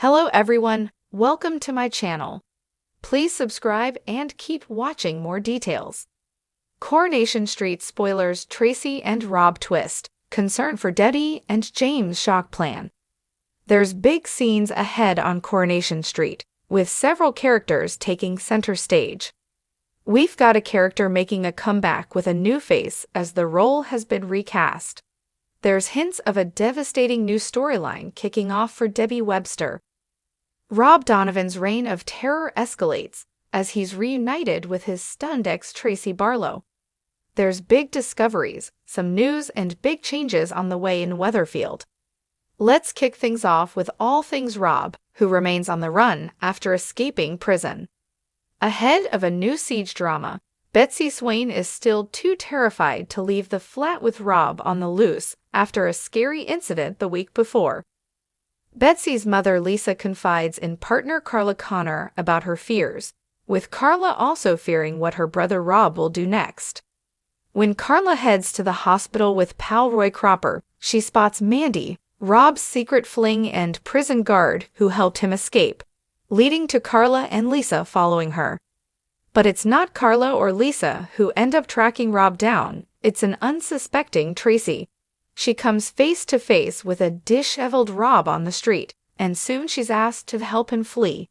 Hello everyone, welcome to my channel. Please subscribe and keep watching more details. Coronation Street spoilers Tracy and Rob twist, concern for Debbie and James' shock plan. There's big scenes ahead on Coronation Street, with several characters taking center stage. We've got a character making a comeback with a new face as the role has been recast. There's hints of a devastating new storyline kicking off for Debbie Webster. Rob Donovan's reign of terror escalates as he's reunited with his stunned ex Tracy Barlow. There's big discoveries, some news, and big changes on the way in Weatherfield. Let's kick things off with all things Rob, who remains on the run after escaping prison. Ahead of a new siege drama, Betsy Swain is still too terrified to leave the flat with Rob on the loose after a scary incident the week before. Betsy's mother Lisa confides in partner Carla Connor about her fears, with Carla also fearing what her brother Rob will do next. When Carla heads to the hospital with pal Roy Cropper, she spots Mandy, Rob's secret fling and prison guard who helped him escape, leading to Carla and Lisa following her. But it's not Carla or Lisa who end up tracking Rob down, it's an unsuspecting Tracy. She comes face to face with a disheveled Rob on the street, and soon she's asked to help him flee.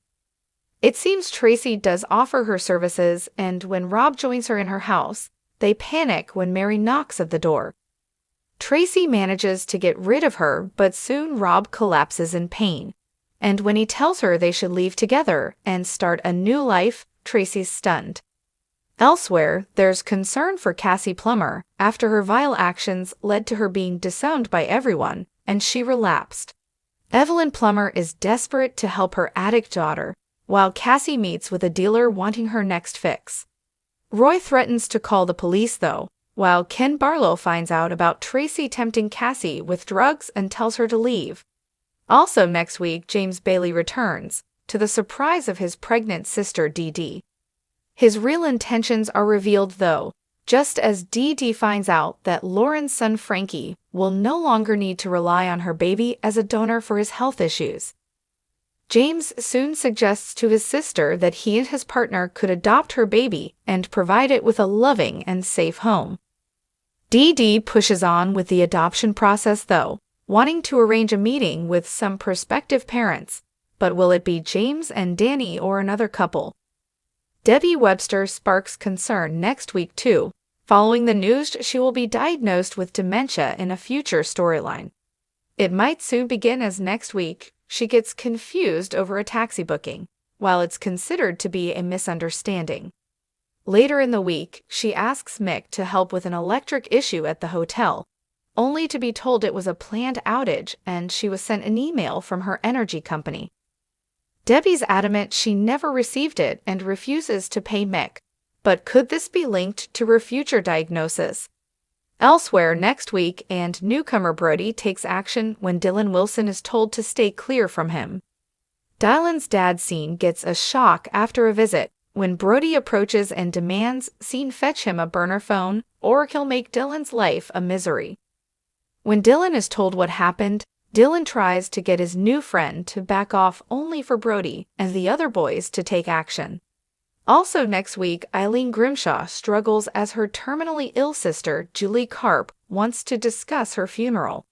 It seems Tracy does offer her services, and when Rob joins her in her house, they panic when Mary knocks at the door. Tracy manages to get rid of her, but soon Rob collapses in pain. And when he tells her they should leave together and start a new life, Tracy's stunned. Elsewhere, there's concern for Cassie Plummer after her vile actions led to her being disowned by everyone, and she relapsed. Evelyn Plummer is desperate to help her addict daughter, while Cassie meets with a dealer wanting her next fix. Roy threatens to call the police though, while Ken Barlow finds out about Tracy tempting Cassie with drugs and tells her to leave. Also next week, James Bailey returns, to the surprise of his pregnant sister Dee Dee. His real intentions are revealed though, just as Dee Dee finds out that Lauren's son Frankie will no longer need to rely on her baby as a donor for his health issues. James soon suggests to his sister that he and his partner could adopt her baby and provide it with a loving and safe home. Dee Dee pushes on with the adoption process though, wanting to arrange a meeting with some prospective parents, but will it be James and Danny or another couple? Debbie Webster sparks concern next week too, following the news she will be diagnosed with dementia in a future storyline. It might soon begin as next week she gets confused over a taxi booking, while it's considered to be a misunderstanding. Later in the week, she asks Mick to help with an electric issue at the hotel, only to be told it was a planned outage and she was sent an email from her energy company. Debbie's adamant she never received it and refuses to pay Mick, but could this be linked to her future diagnosis? Elsewhere next week, and newcomer Brody takes action when Dylan Wilson is told to stay clear from him. Dylan's dad Scene gets a shock after a visit when Brody approaches and demands Scene fetch him a burner phone or he'll make Dylan's life a misery. When Dylan is told what happened, Dylan tries to get his new friend to back off only for Brody and the other boys to take action. Also next week, Eileen Grimshaw struggles as her terminally ill sister, Julie Karp, wants to discuss her funeral.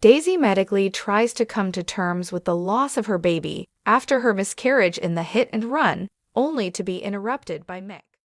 Daisy medically tries to come to terms with the loss of her baby after her miscarriage in the hit and run, only to be interrupted by Mick.